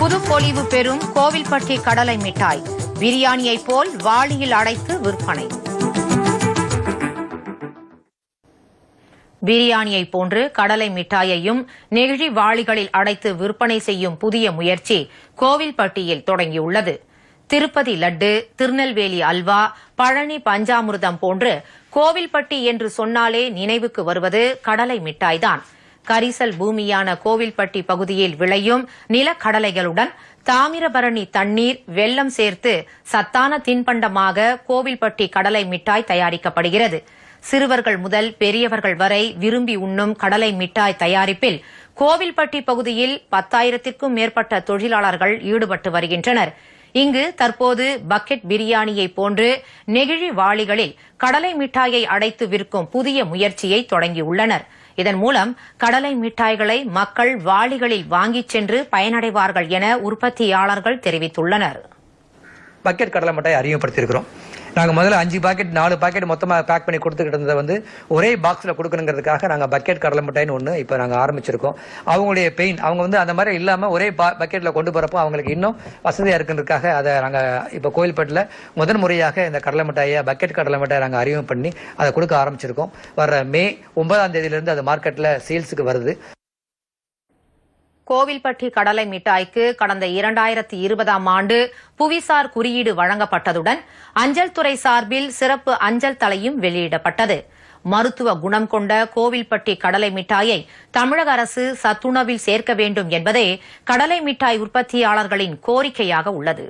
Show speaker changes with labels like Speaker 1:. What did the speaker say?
Speaker 1: புதுப்பொலிவு பெறும் கோவில்பட்டி கடலை மிட்டாய் பிரியாணியைப் போல் வாளியில் அடைத்து விற்பனை. பிரியாணியை போன்று கடலை மிட்டாயையும் நெகிழி வாளிகளில் அடைத்து விற்பனை செய்யும் புதிய முயற்சி கோவில்பட்டியில் தொடங்கியுள்ளது. திருப்பதி லட்டு, திருநெல்வேலி அல்வா, பழனி பஞ்சாமிர்தம் போன்று கோவில்பட்டி என்று சொன்னாலே நினைவுக்கு வருவது கடலை மிட்டாய்தான். கரிசல் பூமியான கோவில்பட்டி பகுதியில் விளையும் நிலக்கடலைகளுடன் தாமிரபரணி தண்ணீர், வெல்லம் சேர்த்து சத்தான தின்பண்டமாக கோவில்பட்டி கடலை மிட்டாய் தயாரிக்கப்படுகிறது. சிறுவர்கள் முதல் பெரியவர்கள் வரை விரும்பி உண்ணும் கடலை மிட்டாய் தயாரிப்பில் கோவில்பட்டி பகுதியில் 10,000க்கும் மேற்பட்ட தொழிலாளர்கள் ஈடுபட்டு வருகின்றனர். இங்கு தற்போது பக்கெட் பிரியாணியை போன்று நெகிழி வாளிகளில் கடலை மிட்டாயை அடைத்து விற்கும் புதிய முயற்சியை தொடங்கியுள்ளனர். இதன் மூலம் கடலை மிட்டாய்களை மக்கள் வாளிகளில் வாங்கிச் சென்று பயனடைவார்கள் என உற்பத்தியாளர்கள் தெரிவித்துள்ளனர்.
Speaker 2: பக்கெட் கடலை மிட்டாய் அறிமுகப்படுத்தியிருக்கிறோம். நாங்கள் முதல்ல 5 பாக்கெட் 4 பாக்கெட் மொத்தமாக பேக் பண்ணி கொடுத்துக்கிட்டு இருந்ததை ஒரே பாக்ஸில் கொடுக்கணுங்கிறதுக்காக நாங்கள் பக்கெட் கடலை மிட்டாய்னு ஒன்று இப்போ நாங்கள் ஆரம்பிச்சிருக்கோம். அவங்களுடைய பெயின் அவங்க அந்த மாதிரி இல்லாமல் ஒரே பக்கெட்டில் கொண்டு போகிறப்போ அவங்களுக்கு இன்னும் வசதியாக இருக்குன்றதுக்காக அதை நாங்கள் இப்போ கோவில்பட்டியில் முதன் முறையாக இந்த கடலை மிட்டாயை பக்கெட் கடலை மிட்டாயை நாங்கள் அறிமுகம் பண்ணி அதை கொடுக்க ஆரம்பிச்சிருக்கோம். வர மே 9ஆம் தேதியிலிருந்து அது மார்க்கெட்டில் சேல்ஸுக்கு வருது.
Speaker 1: கோவில்பட்டி கடலை மிட்டாய்க்கு கடந்த 2020ஆம் ஆண்டு புவிசார் குறியீடு வழங்கப்பட்டதுடன் அஞ்சல் துறை சார்பில் சிறப்பு அஞ்சல் தலையும் வெளியிடப்பட்டது. மருத்துவ குணம் கொண்ட கோவில்பட்டி கடலை மிட்டாயை தமிழக அரசு சத்துணவில் சேர்க்க வேண்டும் என்பதே கடலை மிட்டாய் உற்பத்தியாளர்களின் கோரிக்கையாக உள்ளது.